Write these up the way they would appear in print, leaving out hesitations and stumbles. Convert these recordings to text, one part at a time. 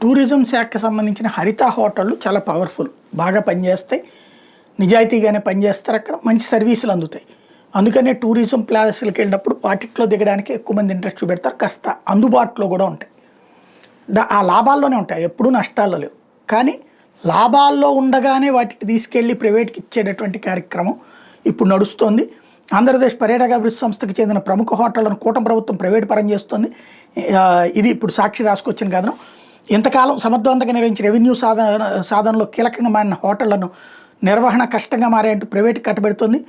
Tourism శాఖకి సంబంధించిన హరిత హోటళ్ళు చాలా పవర్ఫుల్, బాగా పనిచేస్తాయి, నిజాయితీగానే పనిచేస్తారు, అక్కడ మంచి సర్వీసులు అందుతాయి. అందుకనే టూరిజం ప్లేసెస్కి వెళ్ళినప్పుడు వాటిట్లో దిగడానికి ఎక్కువ మంది ఇంట్రెస్ట్ చూపెడతారు, కాస్త అందుబాటులో కూడా ఉంటాయి. ఆ లాభాల్లోనే ఉంటాయి, ఎప్పుడూ నష్టాల్లో లేవు. కానీ లాభాల్లో ఉండగానే వాటికి తీసుకెళ్ళి ప్రైవేట్కి ఇచ్చేటటువంటి కార్యక్రమం ఇప్పుడు నడుస్తోంది. ఆంధ్రప్రదేశ్ పర్యాటక అభివృద్ధి సంస్థకి చెందిన ప్రముఖ హోటళ్లను కూటమి ప్రభుత్వం ప్రైవేట్ పరం చేస్తుంది. ఇది ఇప్పుడు సాక్షి రాసుకొచ్చిన కథనం. ఇంతకాలం సమర్థవంతంగా నిర్వహించి రెవెన్యూ సాధనలో కీలకంగా మారిన హోటళ్లను నిర్వహణ కష్టంగా మారేంటూ ప్రైవేట్కి కట్టబెడుతుంది.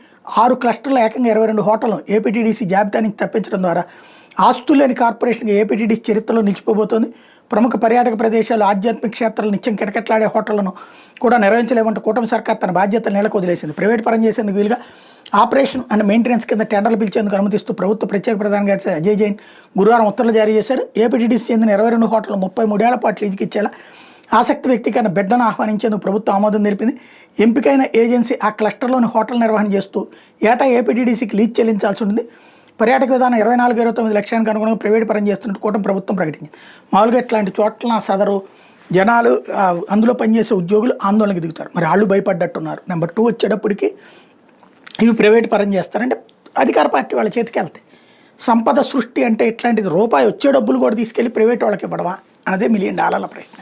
6 క్లస్టర్ల ఏకంగా 22 హోటళ్లను ఏపీటీడీసీ జాబితా నుంచి తప్పించడం ద్వారా ఆస్తులు లేని కార్పొరేషన్గా ఏపీటీడీసీ చరిత్రలో నిలిచిపోబోతోంది. ప్రముఖ పర్యాటక ప్రదేశాలు, ఆధ్యాత్మిక క్షేత్రాలు, నిత్యం కిటకిటలాడే హోటళ్లను కూడా నిర్వహించలేమంటూ కూటమి సర్కార్ తన బాధ్యతలు నెలకు వదిలేసింది. ప్రైవేట్ పరం చేసేందుకు వీలుగా ఆపరేషన్ అండ్ మెయింటెనెన్స్ కింద టెండర్లు పిలిచేందుకు అనుమతిస్తూ ప్రభుత్వ ప్రత్యేక ప్రధాన కార్యదర్శి అజయ్ జైన్ గురువారం ఉత్తర్వులు జారీ చేశారు. ఏపీటీడీసీ చెందిన 22 హోటళ్లు 33 ఏళ్ల పాటు లీజుకి ఇచ్చేలా ఆసక్తి వ్యక్తీకరణ బిడ్డను ఆహ్వానించేందుకు ప్రభుత్వం ఆమోదం తెలిపింది. ఎంపికైన ఏజెన్సీ ఆ క్లస్టర్లోని హోటల్ నిర్వహణ చేస్తూ ఏటా ఏపీటీడీసీకి లీజ్ చెల్లించాల్సి ఉంటుంది. పర్యాటక విధానం 24-29 లక్షలకు అనుగుణంగా ప్రైవేట్ పరం చేస్తున్నట్టు కూటమి ప్రభుత్వం ప్రకటించింది. మామూలుగా ఇట్లాంటి చోట్ల సదరు జనాలు, అందులో పనిచేసే ఉద్యోగులు ఆందోళనకు దిగుతారు. మరి వాళ్ళు భయపడ్డట్టున్నారు. నెంబర్ 2 వచ్చేటప్పటికి ఇవి ప్రైవేట్ పరం చేస్తారంటే అధికార పార్టీ వాళ్ళ చేతికి వెళ్తాయి. సంపద సృష్టి అంటే ఇట్లాంటిది, రూపాయి వచ్చే డబ్బులు కూడా తీసుకెళ్ళి ప్రైవేట్ వాళ్ళకి ఇవ్వడమా అన్నదే $1 మిలియన్ ప్రశ్న.